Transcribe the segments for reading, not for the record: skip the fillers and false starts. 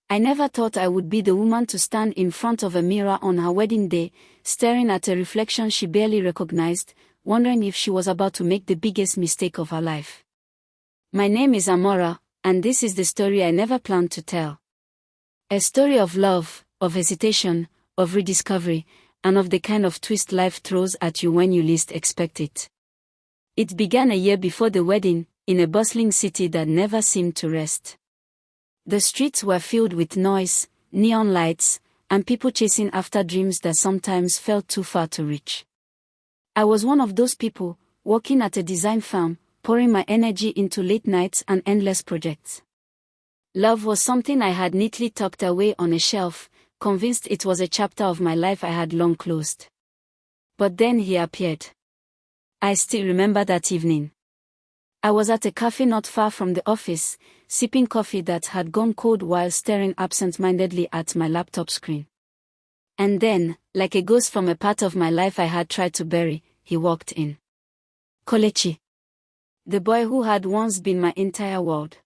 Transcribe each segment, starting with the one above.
I never thought I would be the woman to stand in front of a mirror on her wedding day, staring at a reflection she barely recognized, wondering if she was about to make the biggest mistake of her life. My name is Amora, and this is the story I never planned to tell. A story of love, of hesitation, of rediscovery, and of the kind of twist life throws at you when you least expect it. It began a year before the wedding, in a bustling city that never seemed to rest. The streets were filled with noise, neon lights, and people chasing after dreams that sometimes felt too far to reach. I was one of those people, working at a design firm, pouring my energy into late nights and endless projects. Love was something I had neatly tucked away on a shelf, convinced it was a chapter of my life I had long closed. But then he appeared. I still remember that evening. I was at a cafe not far from the office, sipping coffee that had gone cold while staring absent-mindedly at my laptop screen. And then, like a ghost from a part of my life I had tried to bury, he walked in. Kelechi. The boy who had once been my entire world.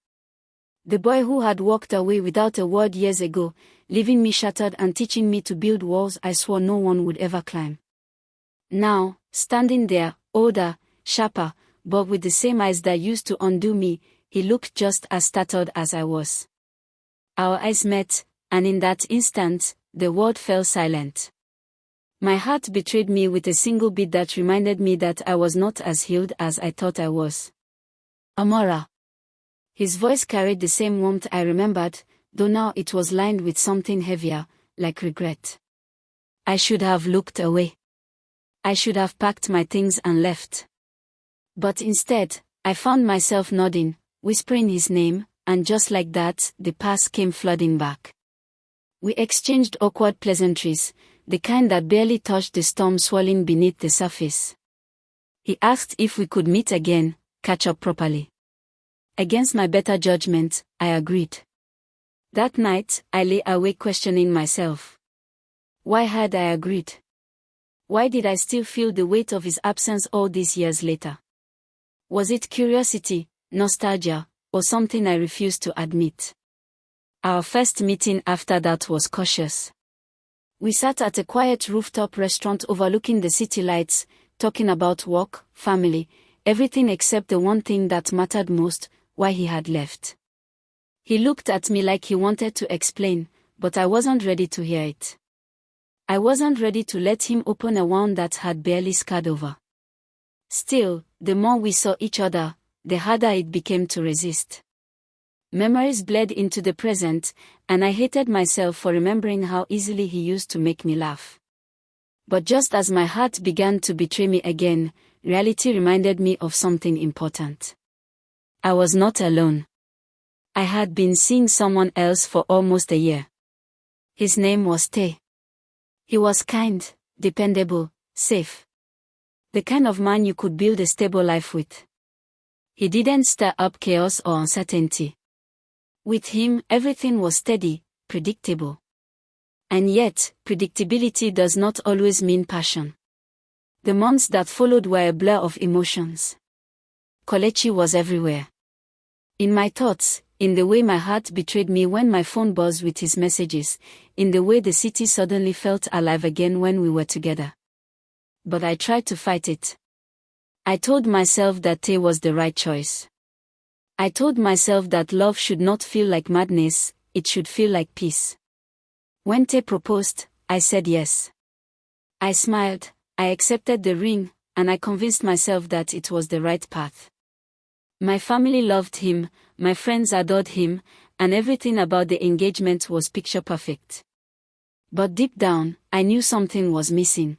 The boy who had walked away without a word years ago, leaving me shattered and teaching me to build walls I swore no one would ever climb. Now, standing there, older, sharper, but with the same eyes that used to undo me, he looked just as startled as I was. Our eyes met, and in that instant, the world fell silent. My heart betrayed me with a single beat that reminded me that I was not as healed as I thought I was. Amora. His voice carried the same warmth I remembered, though now it was lined with something heavier, like regret. I should have looked away. I should have packed my things and left. But instead, I found myself nodding, whispering his name, and just like that, the past came flooding back. We exchanged awkward pleasantries, the kind that barely touched the storm swirling beneath the surface. He asked if we could meet again, catch up properly. Against my better judgment, I agreed. That night, I lay awake questioning myself. Why had I agreed? Why did I still feel the weight of his absence all these years later? Was it curiosity, nostalgia, or something I refused to admit? Our first meeting after that was cautious. We sat at a quiet rooftop restaurant overlooking the city lights, talking about work, family, everything except the one thing that mattered most, why he had left. He looked at me like he wanted to explain, but I wasn't ready to hear it. I wasn't ready to let him open a wound that had barely scarred over. Still, the more we saw each other, the harder it became to resist. Memories bled into the present, and I hated myself for remembering how easily he used to make me laugh. But just as my heart began to betray me again, reality reminded me of something important. I was not alone. I had been seeing someone else for almost a year. His name was Tay. He was kind, dependable, safe. The kind of man you could build a stable life with. He didn't stir up chaos or uncertainty. With him, everything was steady, predictable. And yet, predictability does not always mean passion. The months that followed were a blur of emotions. Kelechi was everywhere. In my thoughts, in the way my heart betrayed me when my phone buzzed with his messages, in the way the city suddenly felt alive again when we were together. But I tried to fight it. I told myself that Tay was the right choice. I told myself that love should not feel like madness, it should feel like peace. When Tay proposed, I said yes. I smiled, I accepted the ring, and I convinced myself that it was the right path. My family loved him, my friends adored him, and everything about the engagement was picture perfect. But deep down, I knew something was missing.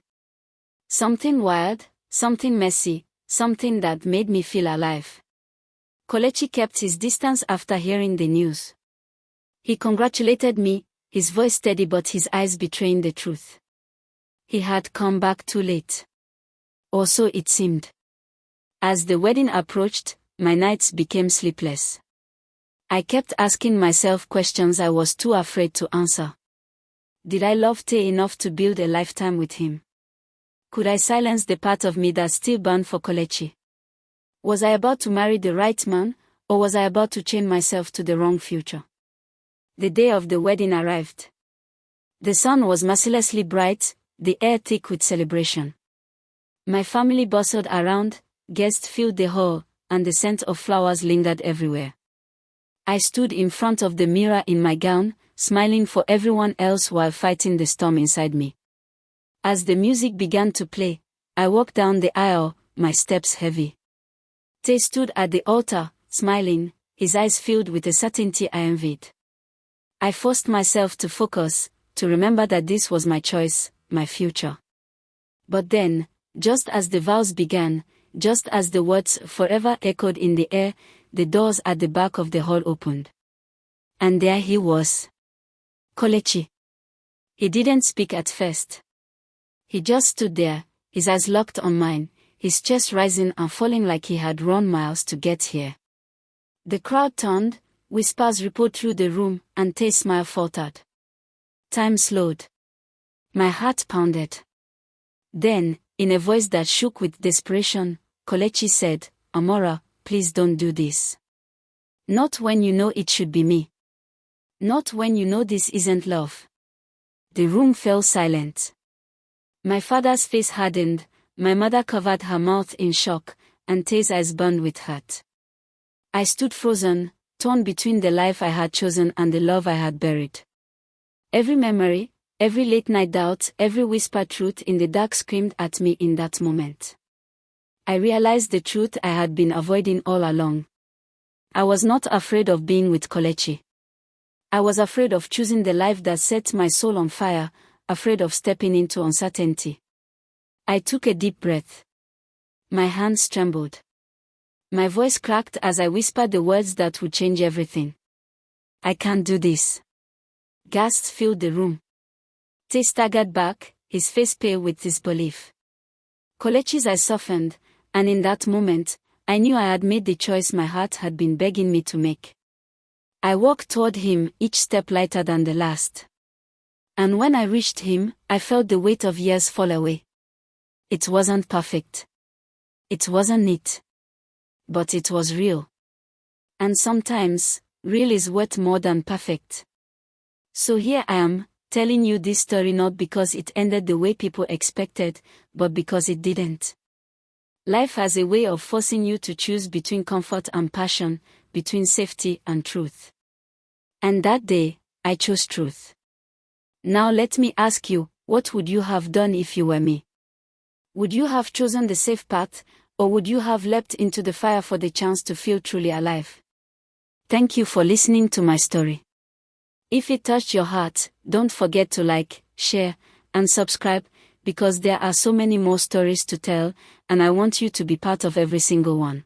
Something wild, something messy, something that made me feel alive. Kelechi kept his distance after hearing the news. He congratulated me, his voice steady but his eyes betraying the truth. He had come back too late. Or so it seemed. As the wedding approached, my nights became sleepless. I kept asking myself questions I was too afraid to answer. Did I love Tay enough to build a lifetime with him? Could I silence the part of me that still burned for Kelechi? Was I about to marry the right man, or was I about to chain myself to the wrong future? The day of the wedding arrived. The sun was mercilessly bright, the air thick with celebration. My family bustled around, guests filled the hall, and the scent of flowers lingered everywhere. I stood in front of the mirror in my gown, smiling for everyone else while fighting the storm inside me. As the music began to play, I walked down the aisle, my steps heavy. Tay stood at the altar, smiling, his eyes filled with a certainty I envied. I forced myself to focus, to remember that this was my choice, my future. But then, just as the vows began, just as the words forever echoed in the air, the doors at the back of the hall opened. And there he was. Kelechi. He didn't speak at first. He just stood there, his eyes locked on mine, his chest rising and falling like he had run miles to get here. The crowd turned, whispers rippled through the room, and Tay's smile faltered. Time slowed. My heart pounded. Then, in a voice that shook with desperation, Kelechi said, "Amora, please don't do this. Not when you know it should be me. Not when you know this isn't love." The room fell silent. My father's face hardened, my mother covered her mouth in shock, and Tay's eyes burned with hurt. I stood frozen, torn between the life I had chosen and the love I had buried. Every memory, every late-night doubt, every whispered truth in the dark screamed at me in that moment. I realized the truth I had been avoiding all along. I was not afraid of being with Kelechi. I was afraid of choosing the life that set my soul on fire, afraid of stepping into uncertainty. I took a deep breath. My hands trembled. My voice cracked as I whispered the words that would change everything. "I can't do this." Gasps filled the room. Tay staggered back, his face pale with disbelief. Kelechi's eyes softened, and in that moment, I knew I had made the choice my heart had been begging me to make. I walked toward him, each step lighter than the last. And when I reached him, I felt the weight of years fall away. It wasn't perfect. It wasn't neat. But it was real. And sometimes, real is worth more than perfect. So here I am, telling you this story not because it ended the way people expected, but because it didn't. Life has a way of forcing you to choose between comfort and passion, between safety and truth. And that day, I chose truth. Now let me ask you, what would you have done if you were me? Would you have chosen the safe path, or would you have leapt into the fire for the chance to feel truly alive? Thank you for listening to my story. If it touched your heart, don't forget to like, share, and subscribe, because there are so many more stories to tell, and I want you to be part of every single one.